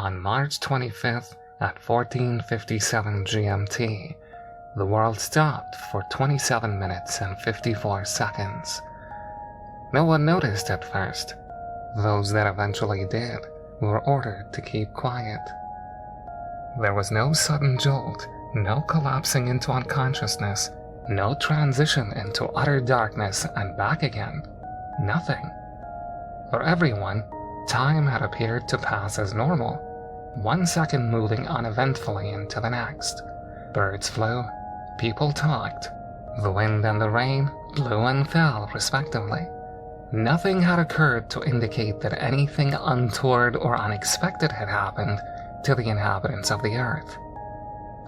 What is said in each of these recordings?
On March 25th at 14:57 GMT, the world stopped for 27 minutes and 54 seconds. No one noticed at first. Those that eventually did were ordered to keep quiet. There was no sudden jolt, no collapsing into unconsciousness, no transition into utter darkness and back again. Nothing. For everyone, time had appeared to pass as normal, 1 second moving uneventfully into the next. Birds flew, people talked, the wind and the rain blew and fell respectively. Nothing had occurred to indicate that anything untoward or unexpected had happened to the inhabitants of the Earth.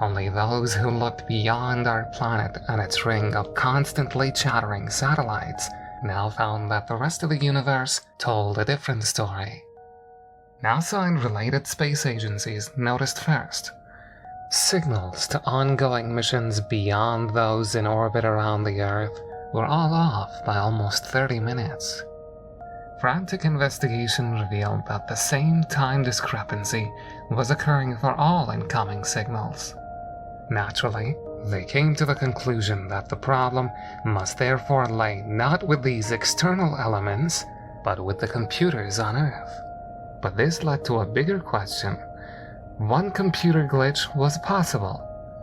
Only those who looked beyond our planet and its ring of constantly chattering satellites now found that the rest of the universe told a different story. NASA and related space agencies noticed first. Signals to ongoing missions beyond those in orbit around the Earth were all off by almost 30 minutes. Frantic investigation revealed that the same time discrepancy was occurring for all incoming signals. Naturally, they came to the conclusion that the problem must therefore lay not with these external elements, but with the computers on Earth. But this led to a bigger question. One computer glitch was possible,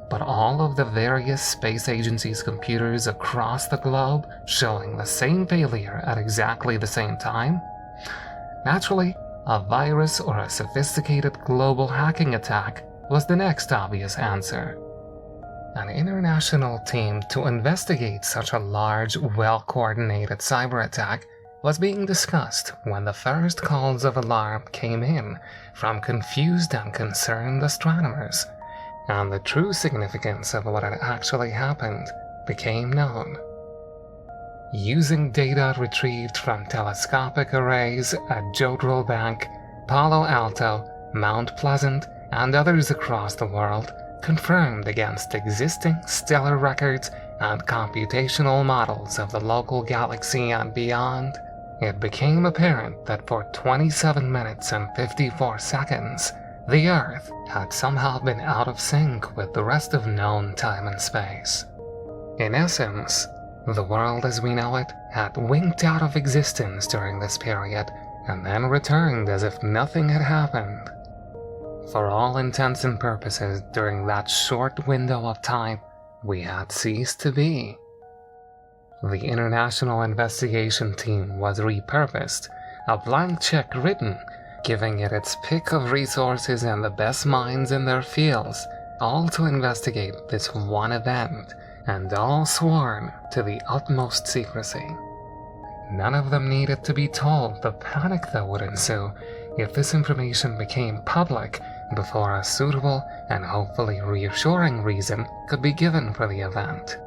but all of the various space agencies' computers across the globe showing the same failure at exactly the same time? Naturally, a virus or a sophisticated global hacking attack was the next obvious answer. An international team to investigate such a large, well-coordinated cyber attack was being discussed when the first calls of alarm came in from confused and concerned astronomers, and the true significance of what had actually happened became known. Using data retrieved from telescopic arrays at Jodrell Bank, Palo Alto, Mount Pleasant, and others across the world, confirmed against existing stellar records and computational models of the local galaxy and beyond, it became apparent that for 27 minutes and 54 seconds, the Earth had somehow been out of sync with the rest of known time and space. In essence, the world as we know it had winked out of existence during this period and then returned as if nothing had happened. For all intents and purposes, during that short window of time, we had ceased to be. The international investigation team was repurposed, a blank check written, giving it its pick of resources and the best minds in their fields, all to investigate this one event, and all sworn to the utmost secrecy. None of them needed to be told the panic that would ensue if this information became public before a suitable and hopefully reassuring reason could be given for the event.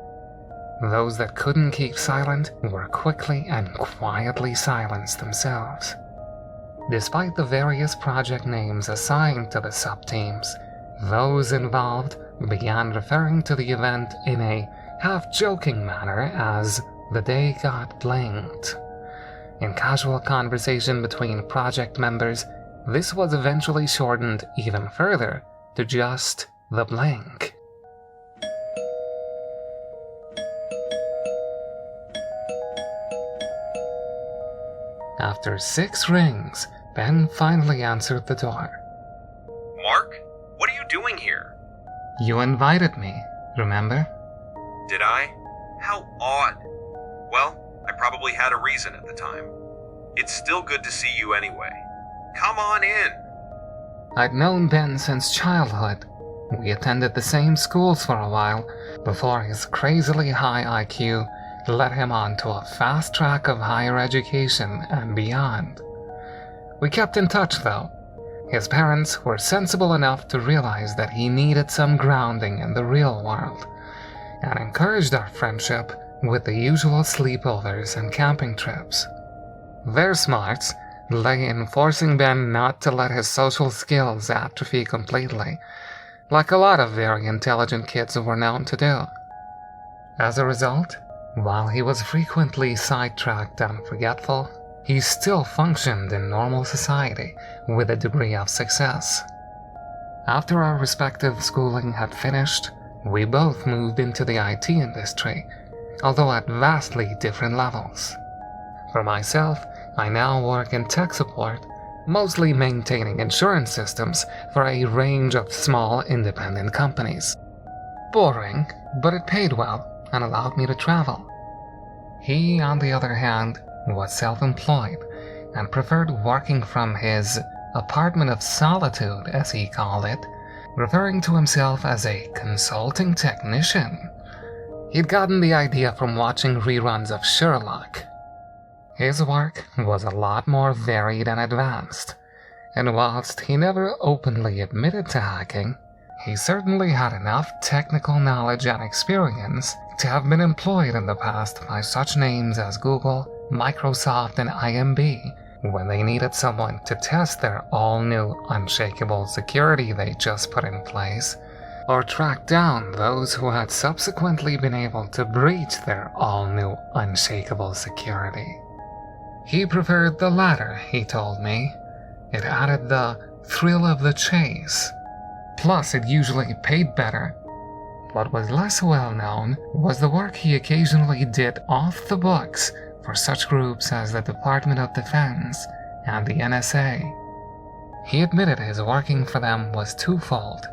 Those that couldn't keep silent were quickly and quietly silenced themselves. Despite the various project names assigned to the sub-teams, those involved began referring to the event in a half-joking manner as the day got blinked. In casual conversation between project members, this was eventually shortened even further to just the blink. After 6 rings, Ben finally answered the door. Mark, what are you doing here? You invited me, remember? Did I? How odd. Well, I probably had a reason at the time. It's still good to see you anyway. Come on in. I'd known Ben since childhood. We attended the same schools for a while before his crazily high IQ led him on to a fast track of higher education and beyond. We kept in touch though. His parents were sensible enough to realize that he needed some grounding in the real world, and encouraged our friendship with the usual sleepovers and camping trips. Their smarts lay in forcing Ben not to let his social skills atrophy completely, like a lot of very intelligent kids were known to do. As a result, while he was frequently sidetracked and forgetful, he still functioned in normal society with a degree of success. After our respective schooling had finished, we both moved into the IT industry, although at vastly different levels. For myself, I now work in tech support, mostly maintaining insurance systems for a range of small independent companies. Boring, but it paid well and allowed me to travel. He, on the other hand, was self-employed and preferred working from his apartment of solitude, as he called it, referring to himself as a consulting technician. He'd gotten the idea from watching reruns of Sherlock. His work was a lot more varied and advanced, and whilst he never openly admitted to hacking, he certainly had enough technical knowledge and experience to have been employed in the past by such names as Google, Microsoft, and IMB when they needed someone to test their all-new unshakable security they just put in place, or track down those who had subsequently been able to breach their all-new unshakable security. He preferred the latter, he told me. It added the thrill of the chase. Plus, it usually paid better. What was less well known was the work he occasionally did off the books for such groups as the Department of Defense and the NSA. He admitted his working for them was twofold.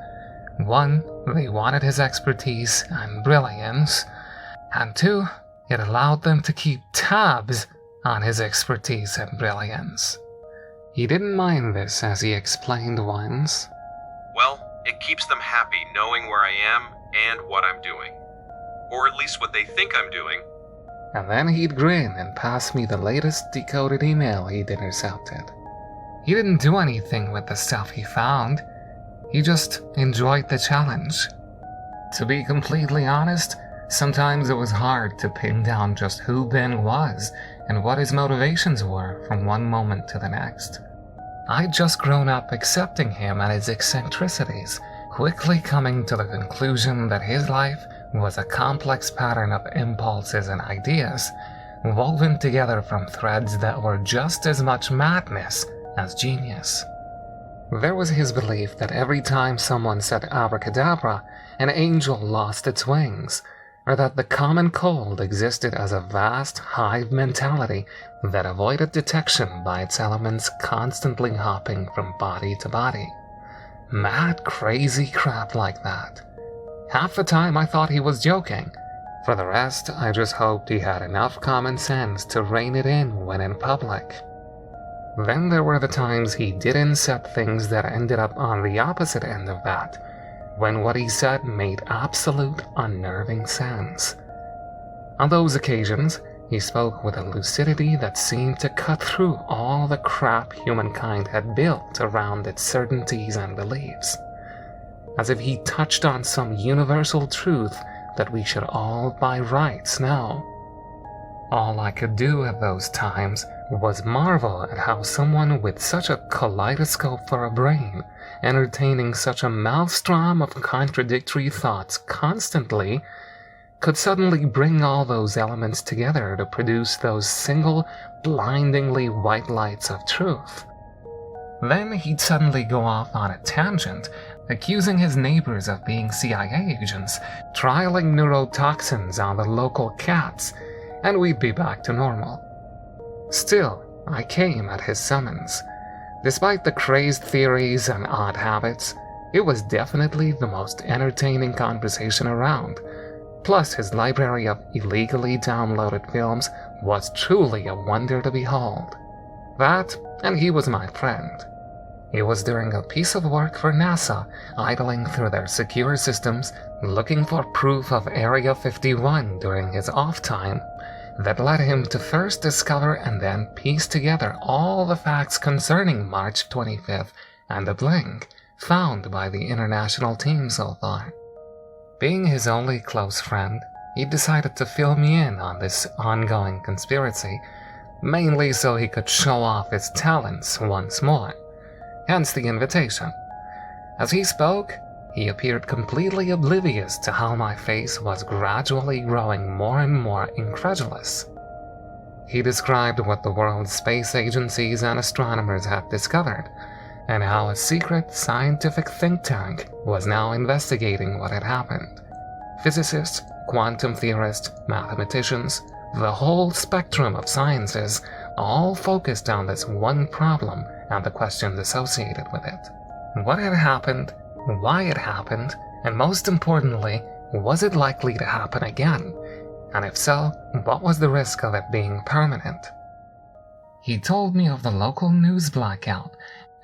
One, they wanted his expertise and brilliance, and two, it allowed them to keep tabs on his expertise and brilliance. He didn't mind this, as he explained once. Well, it keeps them happy knowing where I am and what I'm doing. Or at least what they think I'm doing. And then he'd grin and pass me the latest decoded email he'd intercepted. He didn't do anything with the stuff he found. He just enjoyed the challenge. To be completely honest, sometimes it was hard to pin down just who Ben was and what his motivations were from one moment to the next. I'd just grown up accepting him and his eccentricities, quickly coming to the conclusion that his life was a complex pattern of impulses and ideas, woven together from threads that were just as much madness as genius. There was his belief that every time someone said abracadabra, an angel lost its wings, or that the common cold existed as a vast hive mentality that avoided detection by its elements constantly hopping from body to body. Mad, crazy crap like that. Half the time I thought he was joking. For the rest, I just hoped he had enough common sense to rein it in when in public. Then there were the times he did incept things that ended up on the opposite end of that, when what he said made absolute unnerving sense. On those occasions, he spoke with a lucidity that seemed to cut through all the crap humankind had built around its certainties and beliefs, as if he touched on some universal truth that we should all by rights know. All I could do at those times was marvel at how someone with such a kaleidoscope for a brain, entertaining such a maelstrom of contradictory thoughts constantly, could suddenly bring all those elements together to produce those single, blindingly white lights of truth. Then he'd suddenly go off on a tangent, accusing his neighbors of being CIA agents, trialing neurotoxins on the local cats, and we'd be back to normal. Still, I came at his summons. Despite the crazed theories and odd habits, it was definitely the most entertaining conversation around. Plus, his library of illegally downloaded films was truly a wonder to behold. That, and he was my friend. It was during a piece of work for NASA, idling through their secure systems, looking for proof of Area 51 during his off time, that led him to first discover and then piece together all the facts concerning March 25th and the blink found by the international team so far. Being his only close friend, he decided to fill me in on this ongoing conspiracy, mainly so he could show off his talents once more. Hence the invitation. As he spoke, he appeared completely oblivious to how my face was gradually growing more and more incredulous. He described what the world's space agencies and astronomers had discovered, and how a secret scientific think tank was now investigating what had happened. Physicists, quantum theorists, mathematicians, the whole spectrum of sciences all focused on this one problem and the questions associated with it. What had happened, why it happened, and most importantly, was it likely to happen again? And if so, what was the risk of it being permanent? He told me of the local news blackout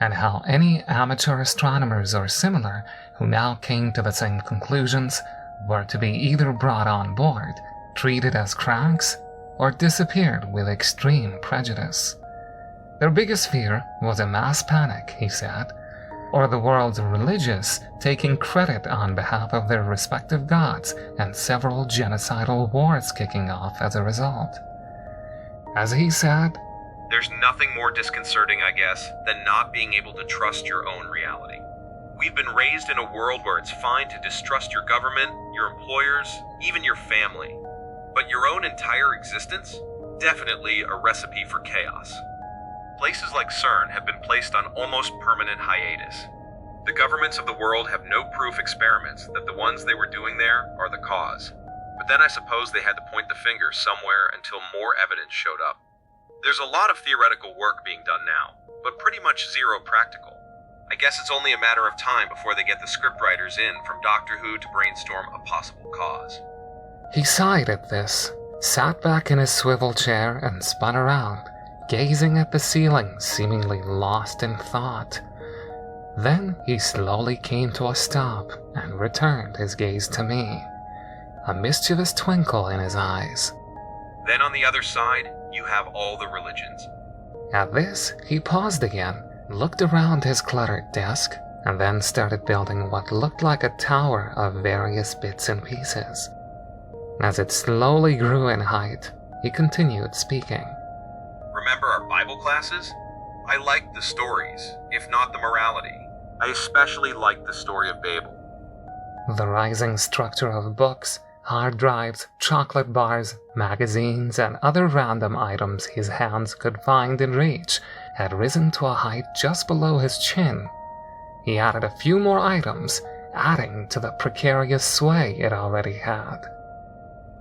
and how any amateur astronomers or similar who now came to the same conclusions were to be either brought on board, treated as cranks, or disappeared with extreme prejudice. Their biggest fear was a mass panic, he said, or the world's religious taking credit on behalf of their respective gods and several genocidal wars kicking off as a result. As he said, "There's nothing more disconcerting, I guess, than not being able to trust your own reality. We've been raised in a world where it's fine to distrust your government, your employers, even your family. But your own entire existence? Definitely a recipe for chaos. Places like CERN have been placed on almost permanent hiatus. The governments of the world have no proof experiments that the ones they were doing there are the cause. But then I suppose they had to point the finger somewhere until more evidence showed up. There's a lot of theoretical work being done now, but pretty much zero practical. I guess it's only a matter of time before they get the scriptwriters in from Doctor Who to brainstorm a possible cause." He sighed at this, sat back in his swivel chair and spun around, gazing at the ceiling, seemingly lost in thought. Then he slowly came to a stop and returned his gaze to me, a mischievous twinkle in his eyes. "Then on the other side, you have all the religions." At this, he paused again, looked around his cluttered desk, and then started building what looked like a tower of various bits and pieces. As it slowly grew in height, he continued speaking. "Remember our Bible classes? I liked the stories, if not the morality. I especially liked the story of Babel." The rising structure of books, hard drives, chocolate bars, magazines, and other random items his hands could find in reach had risen to a height just below his chin. He added a few more items, adding to the precarious sway it already had.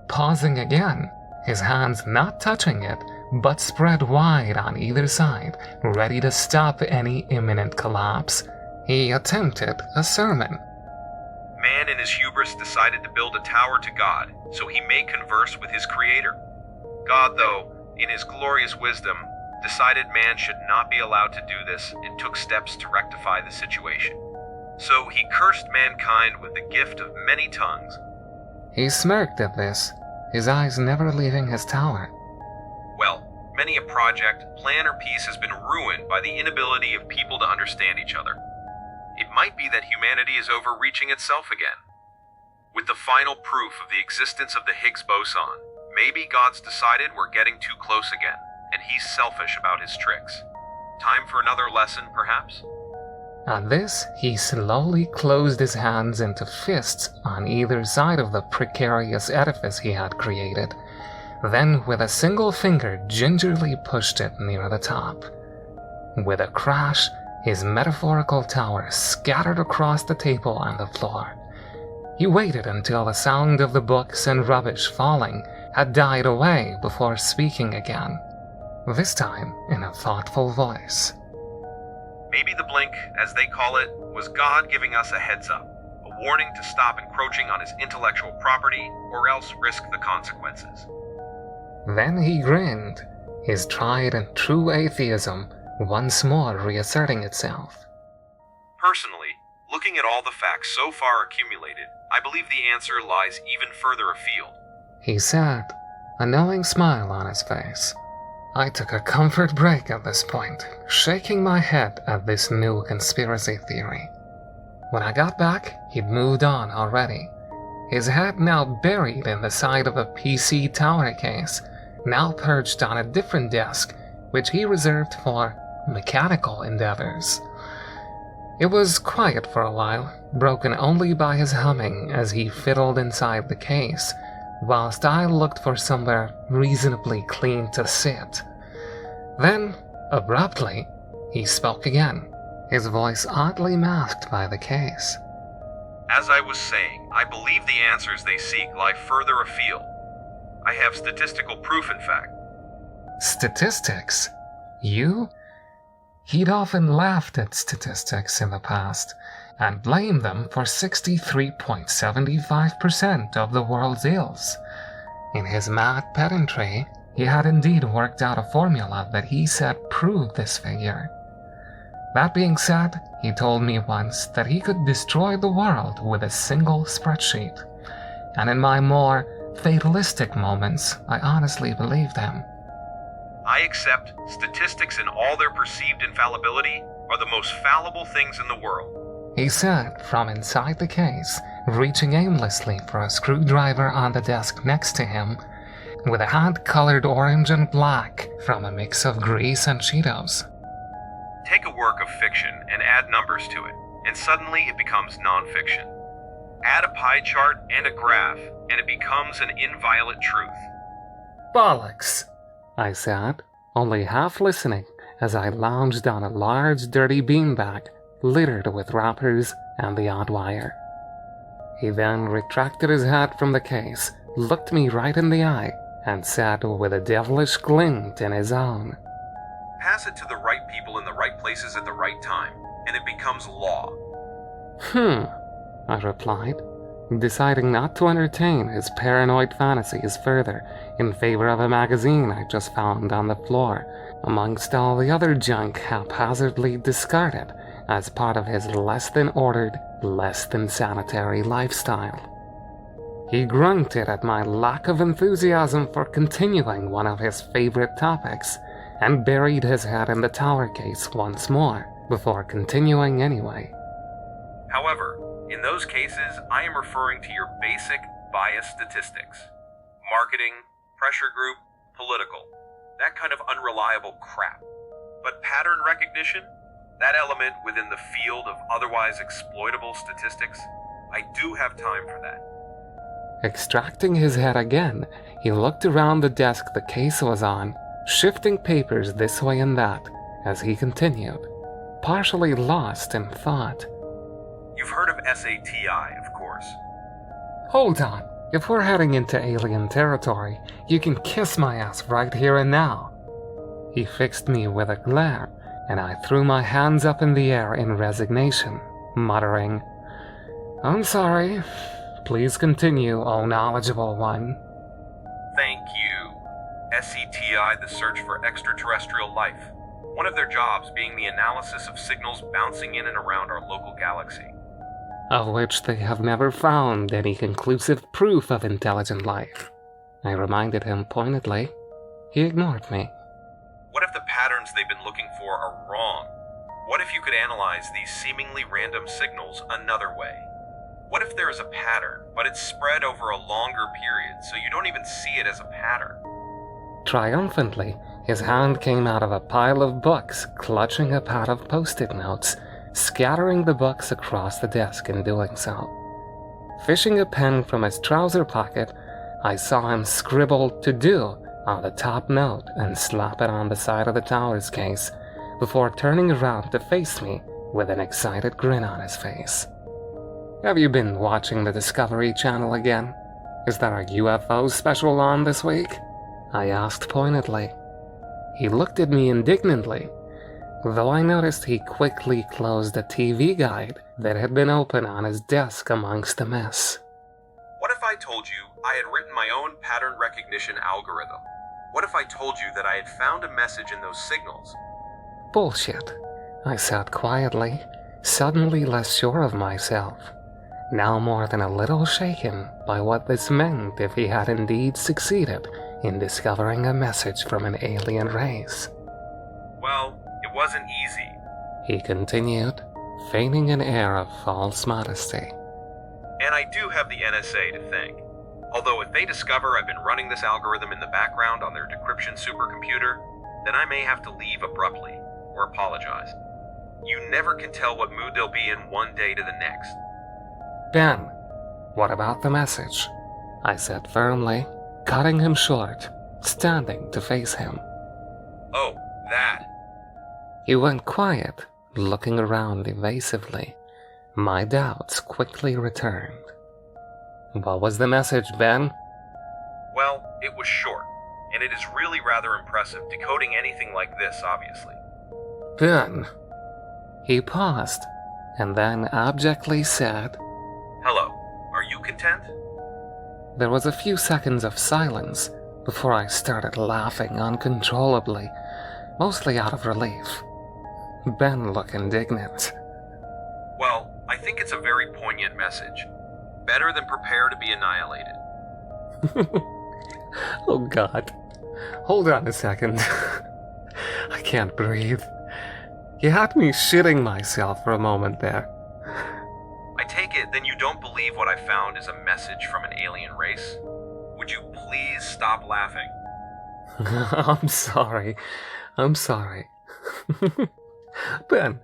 Pausing again, his hands not touching it, but spread wide on either side, ready to stop any imminent collapse, he attempted a sermon. "Man in his hubris decided to build a tower to God, so he may converse with his creator. God, though, in his glorious wisdom, decided man should not be allowed to do this and took steps to rectify the situation. So he cursed mankind with the gift of many tongues." He smirked at this, his eyes never leaving his tower. "Well, many a project, plan, or piece has been ruined by the inability of people to understand each other. It might be that humanity is overreaching itself again. With the final proof of the existence of the Higgs boson, maybe God's decided we're getting too close again, and he's selfish about his tricks. Time for another lesson, perhaps?" At this, he slowly closed his hands into fists on either side of the precarious edifice he had created, then with a single finger gingerly pushed it near the top. With a crash, his metaphorical tower scattered across the table and the floor. He waited until the sound of the books and rubbish falling had died away before speaking again, this time in a thoughtful voice. "Maybe the blink, as they call it, was God giving us a heads up, a warning to stop encroaching on his intellectual property or else risk the consequences." Then he grinned, his tried and true atheism once more reasserting itself. "Personally, looking at all the facts so far accumulated, I believe the answer lies even further afield," he said, a knowing smile on his face. I took a comfort break at this point, shaking my head at this new conspiracy theory. When I got back, he'd moved on already, his head now buried in the side of a PC tower case, now perched on a different desk, which he reserved for mechanical endeavors. It was quiet for a while, broken only by his humming as he fiddled inside the case, whilst I looked for somewhere reasonably clean to sit. Then, abruptly, he spoke again, his voice oddly masked by the case. As I was saying, I believe the answers they seek lie further afield. I have statistical proof, in fact. Statistics? You? He'd often laughed at statistics in the past, and blamed them for 63.75% of the world's ills. In his mad pedantry, he had indeed worked out a formula that he said proved this figure. That being said, he told me once that he could destroy the world with a single spreadsheet, and in my more fatalistic moments, I honestly believed him. I accept statistics in all their perceived infallibility are the most fallible things in the world, He said from inside the case, reaching aimlessly for a screwdriver on the desk next to him, with a hand colored orange and black from a mix of grease and Cheetos. Take a work of fiction and add numbers to it, and suddenly it becomes nonfiction. Add a pie chart and a graph, and it becomes an inviolate truth. Bollocks, I said, only half listening as I lounged on a large dirty beanbag littered with wrappers and the odd wire. He then retracted his head from the case, looked me right in the eye, and said with a devilish glint in his own, Pass it to the right people in the right places at the right time, and it becomes law. I replied, deciding not to entertain his paranoid fantasies further in favor of a magazine I just found on the floor, amongst all the other junk haphazardly discarded as part of his less-than-ordered, less-than-sanitary lifestyle. He grunted at my lack of enthusiasm for continuing one of his favorite topics, and buried his head in the tower case once more, before continuing anyway. However, in those cases, I am referring to your basic bias statistics. Marketing, pressure group, political. That kind of unreliable crap. But pattern recognition? That element within the field of otherwise exploitable statistics? I do have time for that. Extracting his head again, he looked around the desk the case was on, shifting papers this way and that, as he continued, partially lost in thought. You've heard of SATI, of course. Hold on. If we're heading into alien territory, you can kiss my ass right here and now. He fixed me with a glare, and I threw my hands up in the air in resignation, muttering, I'm sorry. Please continue, O knowledgeable one. Thank you. SETI, the search for extraterrestrial life. One of their jobs being the analysis of signals bouncing in and around our local galaxy. Of which they have never found any conclusive proof of intelligent life. I reminded him pointedly. He ignored me. What if the patterns they've been looking for are wrong? What if you could analyze these seemingly random signals another way? What if there is a pattern, but it's spread over a longer period, so you don't even see it as a pattern? Triumphantly, his hand came out of a pile of books, clutching a pad of post-it notes, scattering the books across the desk in doing so. Fishing a pen from his trouser pocket, I saw him scribble "to do" on the top note and slap it on the side of the tower's case, before turning around to face me with an excited grin on his face. Have you been watching the Discovery Channel again? Is there a UFO special on this week? I asked pointedly. He looked at me indignantly, though I noticed he quickly closed a TV guide that had been open on his desk amongst the mess. What if I told you I had written my own pattern recognition algorithm? What if I told you that I had found a message in those signals? Bullshit, I said quietly, suddenly less sure of myself, now more than a little shaken by what this meant if he had indeed succeeded in discovering a message from an alien race. Well, it wasn't easy, he continued, feigning an air of false modesty. And I do have the NSA to thank. Although if they discover I've been running this algorithm in the background on their decryption supercomputer, then I may have to leave abruptly, or apologize. You never can tell what mood they'll be in one day to the next. Ben, what about the message? I said firmly, cutting him short, standing to face him. Oh, that. He went quiet, Looking around evasively, my doubts quickly returned. What was the message, Ben? Well, it was short, and it is really rather impressive decoding anything like this, obviously. Ben. He paused, and then abjectly said, Hello, are you content? There was a few seconds of silence before I started laughing uncontrollably, mostly out of relief. Ben looked indignant. Well, I think it's a very poignant message. Better than prepare to be annihilated. Oh God. Hold on a second. I can't breathe. You had me shitting myself for a moment there. I take it then you don't believe what I found is a message from an alien race? Would you please stop laughing? I'm sorry. Ben,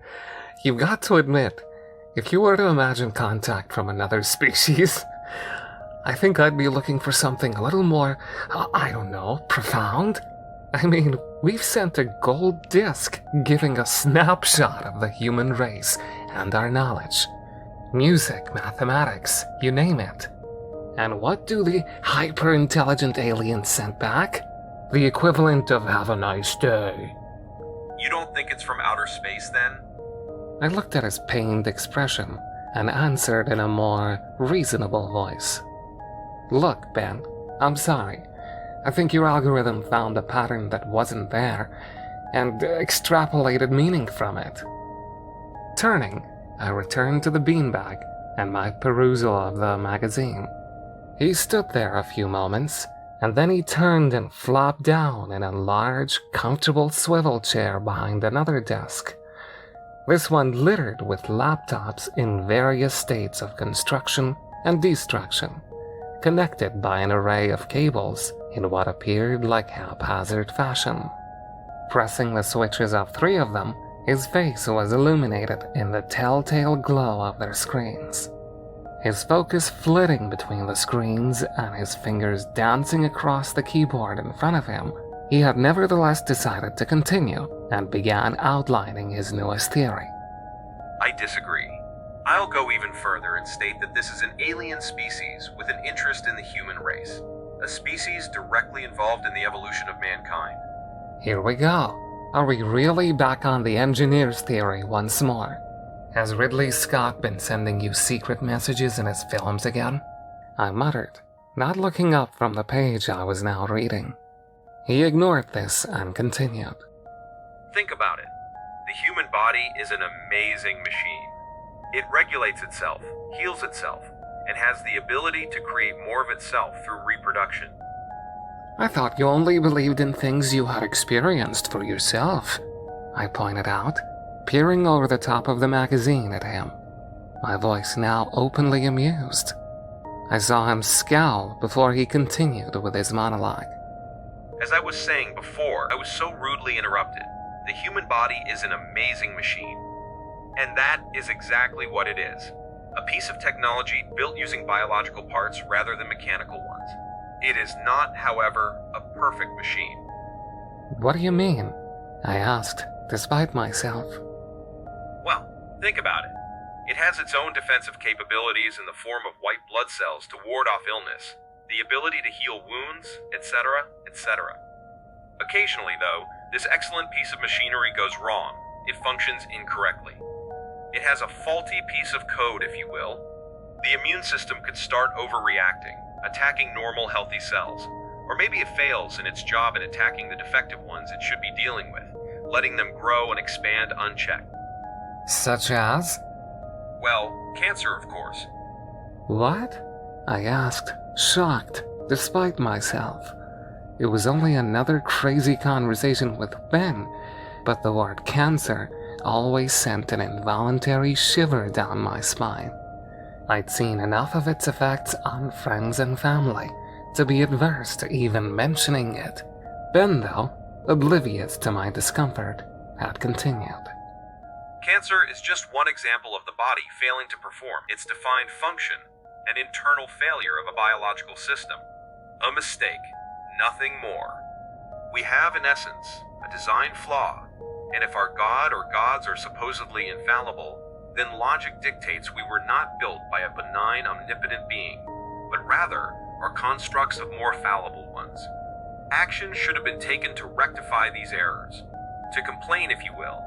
you've got to admit, if you were to imagine contact from another species, I think I'd be looking for something a little more, I don't know, profound. I mean, we've sent a gold disc giving a snapshot of the human race and our knowledge. Music, mathematics, you name it. And what do the hyper-intelligent aliens send back? The equivalent of "have a nice day." You don't think it's from outer space then? I looked at his pained expression and answered in a more reasonable voice. Look, Ben, I'm sorry. I think your algorithm found a pattern that wasn't there and extrapolated meaning from it. Turning, I returned to the beanbag and my perusal of the magazine. He stood there a few moments, and then he turned and flopped down in a large, comfortable swivel chair behind another desk. This one littered with laptops in various states of construction and destruction, connected by an array of cables in what appeared like haphazard fashion. Pressing the switches of 3 of them, his face was illuminated in the telltale glow of their screens. His focus flitting between the screens and his fingers dancing across the keyboard in front of him, he had nevertheless decided to continue and began outlining his newest theory. I disagree. I'll go even further and state that this is an alien species with an interest in the human race. A species directly involved in the evolution of mankind. Here we go. Are we really back on the engineer's theory once more? Has Ridley Scott been sending you secret messages in his films again? I muttered, not looking up from the page I was now reading. He ignored this and continued. Think about it. The human body is an amazing machine. It regulates itself, heals itself, and has the ability to create more of itself through reproduction. I thought you only believed in things you had experienced for yourself, I pointed out, peering over the top of the magazine at him, my voice now openly amused. I saw him scowl before he continued with his monologue. As I was saying before, I was so rudely interrupted. The human body is an amazing machine. And that is exactly what it is. A piece of technology built using biological parts rather than mechanical ones. It is not, however, a perfect machine. What do you mean? I asked, despite myself. Well, think about it. It has its own defensive capabilities in the form of white blood cells to ward off illness, the ability to heal wounds, etc., etc. Occasionally, though, this excellent piece of machinery goes wrong. It functions incorrectly. It has a faulty piece of code, if you will. The immune system could start overreacting, attacking normal, healthy cells. Or maybe it fails in its job in attacking the defective ones it should be dealing with, letting them grow and expand unchecked. Such as? Well, cancer, of course. What? I asked, shocked, despite myself. It was only another crazy conversation with Ben, but the word cancer always sent an involuntary shiver down my spine. I'd seen enough of its effects on friends and family to be adverse to even mentioning it. Ben, though, oblivious to my discomfort, had continued. Cancer is just one example of the body failing to perform its defined function, an internal failure of a biological system. A mistake, nothing more. We have, in essence, a design flaw, And if our God or gods are supposedly infallible, then logic dictates we were not built by a benign, omnipotent being, but rather are constructs of more fallible ones. Action should have been taken to rectify these errors, to complain if you will.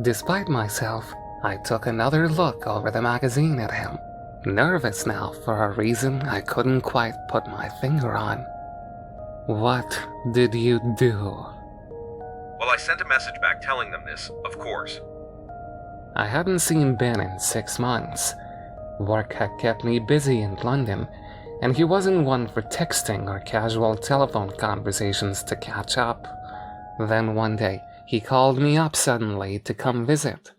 Despite myself, I took another look over the magazine at him, nervous now for a reason I couldn't quite put my finger on. What did you do? Well, I sent a message back telling them this, of course. I hadn't seen Ben in 6 months. Work had kept me busy in London, and he wasn't one for texting or casual telephone conversations to catch up. Then one day, he called me up suddenly to come visit.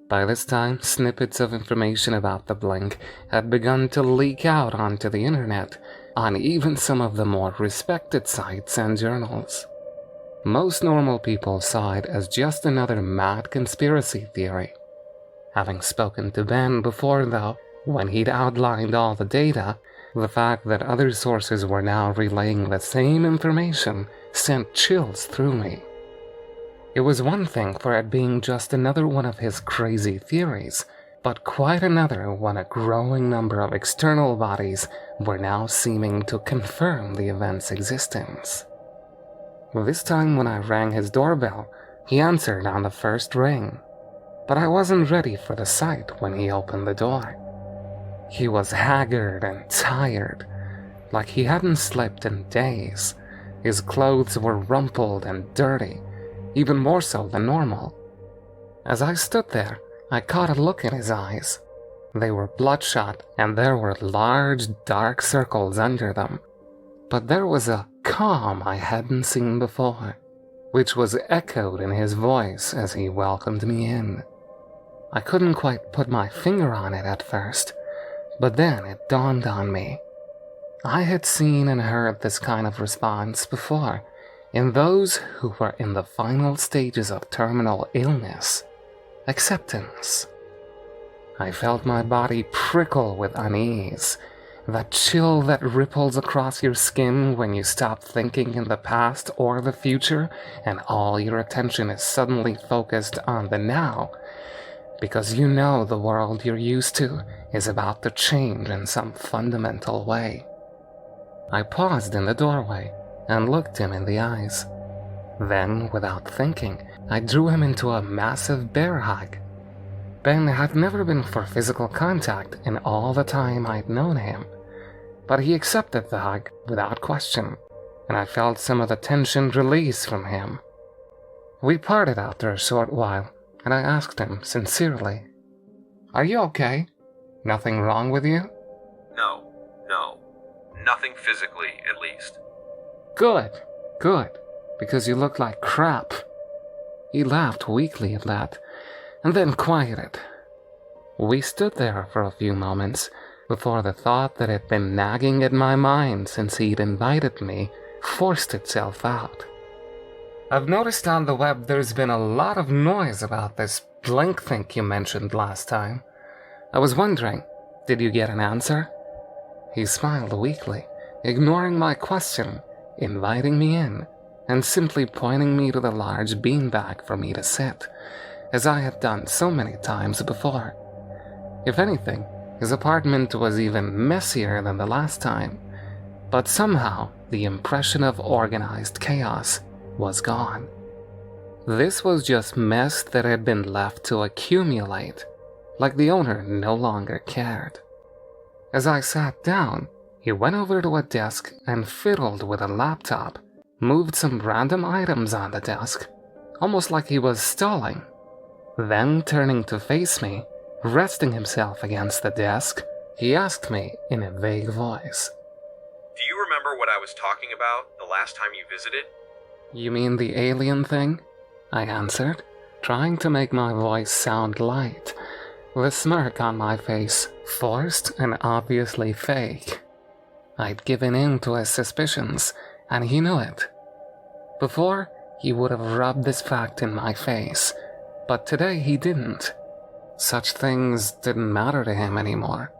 By this time, snippets of information about the blink had begun to leak out onto the internet, on even some of the more respected sites and journals. Most normal people saw it as just another mad conspiracy theory. Having spoken to Ben before, though, when he'd outlined all the data, the fact that other sources were now relaying the same information sent chills through me. It was one thing for it being just another one of his crazy theories, but quite another when a growing number of external bodies were now seeming to confirm the event's existence. This time when I rang his doorbell, he answered on the first ring, but I wasn't ready for the sight when he opened the door. He was haggard and tired, like he hadn't slept in days. His clothes were rumpled and dirty, even more so than normal. As I stood there, I caught a look in his eyes. They were bloodshot, and there were large, dark circles under them. But there was a calm I hadn't seen before, which was echoed in his voice as he welcomed me in. I couldn't quite put my finger on it at first, but then it dawned on me. I had seen and heard this kind of response before, in those who were in the final stages of terminal illness. Acceptance. I felt my body prickle with unease, that chill that ripples across your skin when you stop thinking in the past or the future and all your attention is suddenly focused on the now, because you know the world you're used to is about to change in some fundamental way. I paused in the doorway and looked him in the eyes. Then, without thinking, I drew him into a massive bear hug. Ben had never been for physical contact in all the time I'd known him, but he accepted the hug without question, and I felt some of the tension release from him. We parted after a short while, and I asked him sincerely, "Are you okay? Nothing wrong with you?" No. Nothing physically, at least. Good, because you look like crap." He laughed weakly at that, and then quieted. We stood there for a few moments before the thought that had been nagging at my mind since he'd invited me forced itself out. "I've noticed on the web there's been a lot of noise about this blink thing you mentioned last time. I was wondering, did you get an answer?" He smiled weakly, ignoring my question, inviting me in, and simply pointing me to the large beanbag for me to sit, as I had done so many times before. If anything, his apartment was even messier than the last time, but somehow the impression of organized chaos was gone. This was just mess that had been left to accumulate, like the owner no longer cared. As I sat down, he went over to a desk and fiddled with a laptop, moved some random items on the desk, almost like he was stalling. Then, turning to face me, resting himself against the desk, he asked me in a vague voice, Do you remember what I was talking about the last time you visited? "You mean the alien thing?" I answered, trying to make my voice sound light, the smirk on my face forced and obviously fake. I'd given in to his suspicions, and he knew it. Before, he would have rubbed this fact in my face, but today he didn't. Such things didn't matter to him anymore,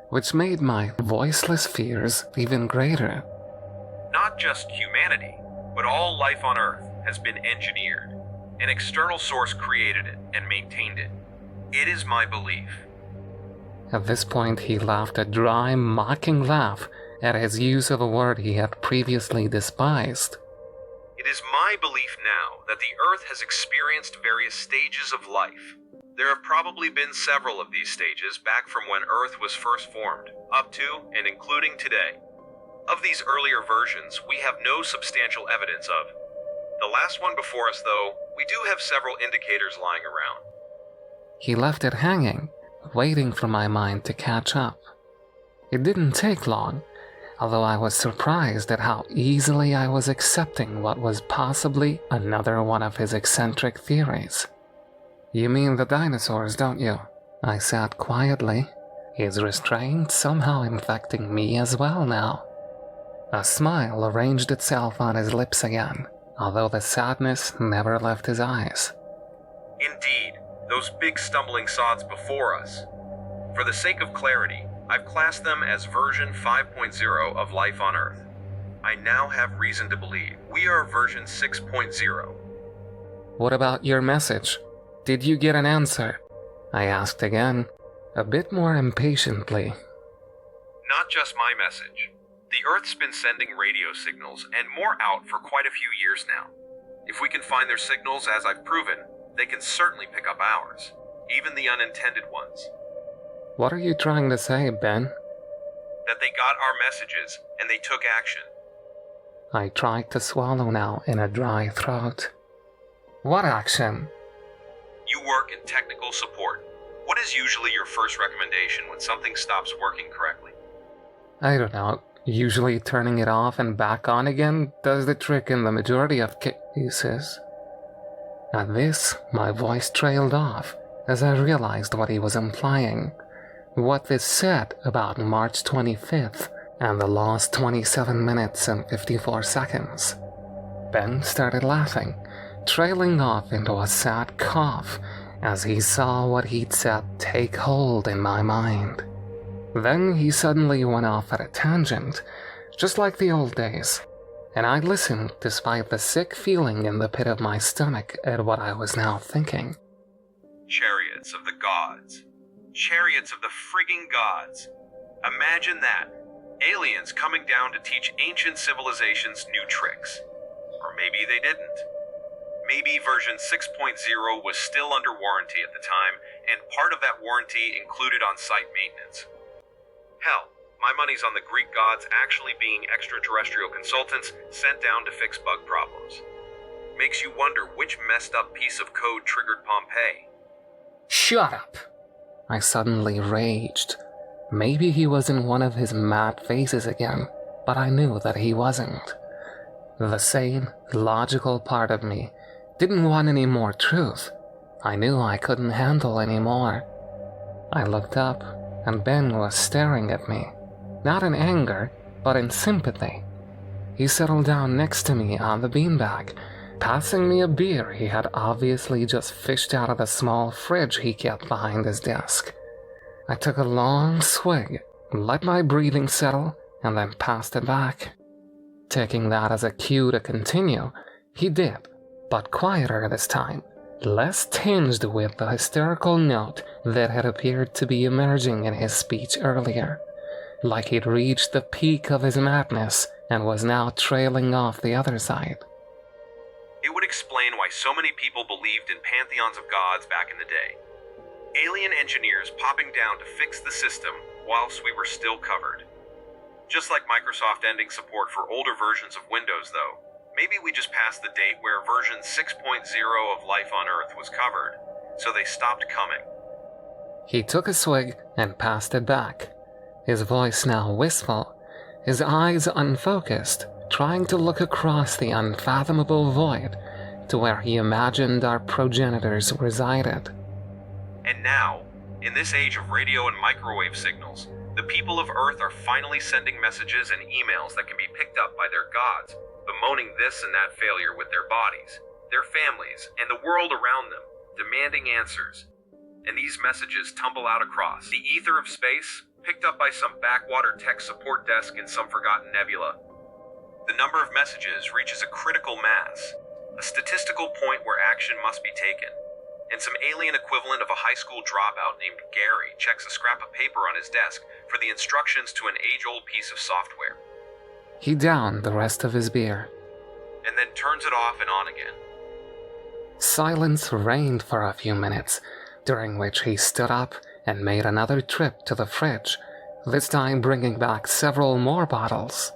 which made my voiceless fears even greater. Not just humanity, but all life on Earth has been engineered. An external source created it and maintained it. It is my belief. At this point, he laughed a dry, mocking laugh at his use of a word he had previously despised. It is my belief now that the Earth has experienced various stages of life. There have probably been several of these stages back from when Earth was first formed, up to and including today. Of these earlier versions, we have no substantial evidence of. The last one before us, though, we do have several indicators lying around. He left it hanging, waiting for my mind to catch up. It didn't take long, although I was surprised at how easily I was accepting what was possibly another one of his eccentric theories. "You mean the dinosaurs, don't you?" I said quietly, his restraint somehow infecting me as well now. A smile arranged itself on his lips again, although the sadness never left his eyes. Indeed, those big stumbling sods before us. For the sake of clarity, I've classed them as version 5.0 of life on Earth. I now have reason to believe we are version 6.0. "What about your message? Did you get an answer?" I asked again, a bit more impatiently. Not just my message. The Earth's been sending radio signals and more out for quite a few years now. If we can find their signals, as I've proven, they can certainly pick up ours, even the unintended ones. "What are you trying to say, Ben?" That they got our messages and they took action. I tried to swallow now in a dry throat. "What action?" You work in technical support. What is usually your first recommendation when something stops working correctly? I don't know. Usually turning it off and back on again does the trick in the majority of cases. At this, my voice trailed off as I realized what he was implying. What this said about March 25th and the lost 27 minutes and 54 seconds. Ben started laughing, trailing off into a sad cough as he saw what he'd said take hold in my mind. Then he suddenly went off at a tangent, just like the old days, and I listened despite the sick feeling in the pit of my stomach at what I was now thinking. Chariots of the gods. Chariots of the frigging gods. Imagine that. Aliens coming down to teach ancient civilizations new tricks. Or maybe they didn't. Maybe version 6.0 was still under warranty at the time, and part of that warranty included on-site maintenance. Hell, my money's on the Greek gods actually being extraterrestrial consultants sent down to fix bug problems. Makes you wonder which messed up piece of code triggered Pompeii. "Shut up!" I suddenly raged. Maybe he was in one of his mad phases again, but I knew that he wasn't. The sane, logical part of me didn't want any more truth. I knew I couldn't handle any more. I looked up, and Ben was staring at me, not in anger, but in sympathy. He settled down next to me on the beanbag, passing me a beer he had obviously just fished out of the small fridge he kept behind his desk. I took a long swig, let my breathing settle, and then passed it back. Taking that as a cue to continue, he did, but quieter this time, less tinged with the hysterical note that had appeared to be emerging in his speech earlier, like he'd reached the peak of his madness and was now trailing off the other side. It would explain why so many people believed in pantheons of gods back in the day. Alien engineers popping down to fix the system whilst we were still covered. Just like Microsoft ending support for older versions of Windows, though, maybe we just passed the date where version 6.0 of life on Earth was covered, so they stopped coming. He took a swig and passed it back, his voice now wistful, his eyes unfocused, trying to look across the unfathomable void to where he imagined our progenitors resided. And now, in this age of radio and microwave signals, the people of Earth are finally sending messages and emails that can be picked up by their gods, bemoaning this and that failure with their bodies, their families, and the world around them, demanding answers. And these messages tumble out across the ether of space, picked up by some backwater tech support desk in some forgotten nebula. The number of messages reaches a critical mass, a statistical point where action must be taken, and some alien equivalent of a high school dropout named Gary checks a scrap of paper on his desk for the instructions to an age-old piece of software. He downed the rest of his beer. And then turns it off and on again. Silence reigned for a few minutes, during which he stood up and made another trip to the fridge, this time bringing back several more bottles.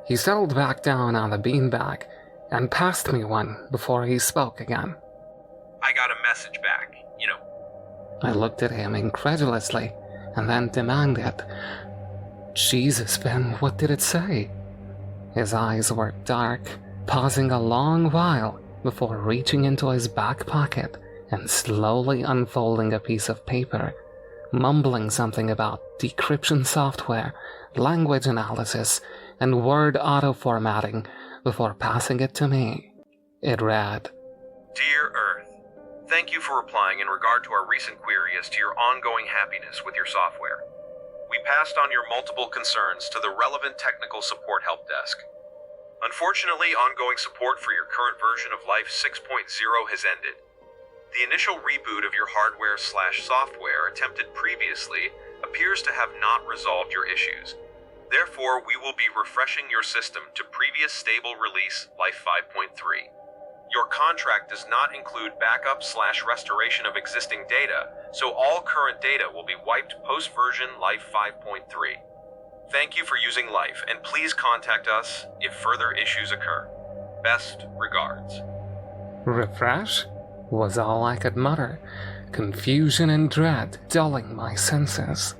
He settled back down on the beanbag and passed me one before he spoke again. I got a message back, I looked at him incredulously and then demanded, "Jesus, Ben, what did it say?" His eyes were dark, pausing a long while before reaching into his back pocket and slowly unfolding a piece of paper, mumbling something about decryption software, language analysis, and word auto-formatting before passing it to me. It read, Dear Earth, thank you for replying in regard to our recent query as to your ongoing happiness with your software. We passed on your multiple concerns to the relevant technical support help desk. Unfortunately, ongoing support for your current version of Life 6.0 has ended. The initial reboot of your hardware/software attempted previously appears to have not resolved your issues. Therefore, we will be refreshing your system to previous stable release Life 5.3. Your contract does not include backup/restoration of existing data, so all current data will be wiped post-version Life 5.3. Thank you for using Life, and please contact us if further issues occur. Best regards. "Refresh?" was all I could mutter, confusion and dread dulling my senses.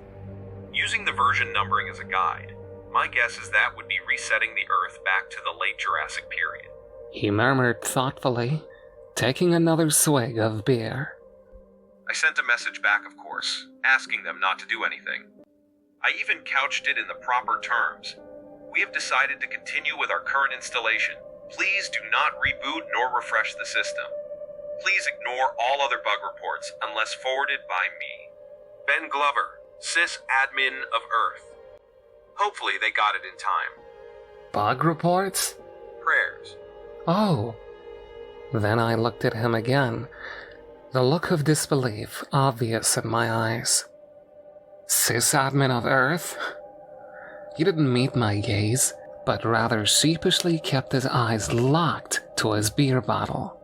Using the version numbering as a guide, my guess is that would be resetting the Earth back to the late Jurassic period. He murmured thoughtfully, taking another swig of beer. I sent a message back, of course, asking them not to do anything. I even couched it in the proper terms. We have decided to continue with our current installation. Please do not reboot nor refresh the system. Please ignore all other bug reports unless forwarded by me. Ben Glover, sysadmin of Earth. Hopefully they got it in time. Bug reports? Prayers. Oh. Then I looked at him again, the look of disbelief obvious in my eyes. Sysadmin of Earth? He didn't meet my gaze, but rather sheepishly kept his eyes locked to his beer bottle.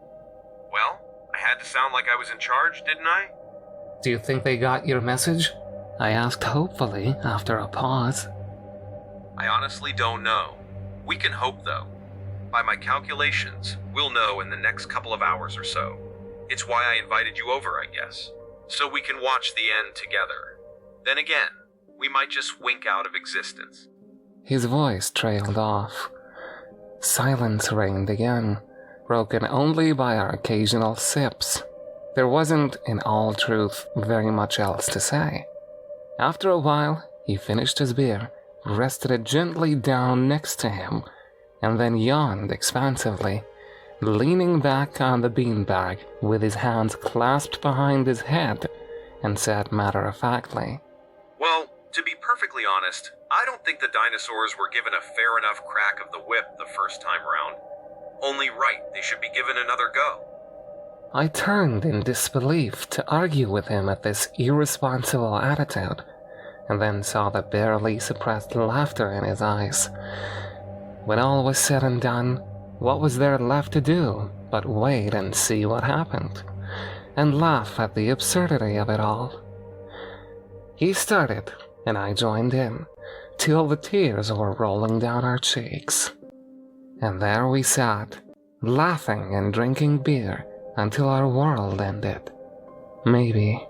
Well, I had to sound like I was in charge, didn't I? Do you think they got your message? I asked hopefully after a pause. I honestly don't know. We can hope, though. By my calculations, we'll know in the next couple of hours or so. It's why I invited you over, I guess. So we can watch the end together. Then again, we might just wink out of existence. His voice trailed off. Silence reigned again, broken only by our occasional sips. There wasn't, in all truth, very much else to say. After a while, he finished his beer, rested it gently down next to him, and then yawned expansively, leaning back on the beanbag with his hands clasped behind his head, and said matter-of-factly, Well, to be perfectly honest, I don't think the dinosaurs were given a fair enough crack of the whip the first time round. Only right, they should be given another go. I turned in disbelief to argue with him at this irresponsible attitude, and then saw the barely suppressed laughter in his eyes. When all was said and done, what was there left to do but wait and see what happened, and laugh at the absurdity of it all? He started, and I joined in, till the tears were rolling down our cheeks. And there we sat, laughing and drinking beer until our world ended. Maybe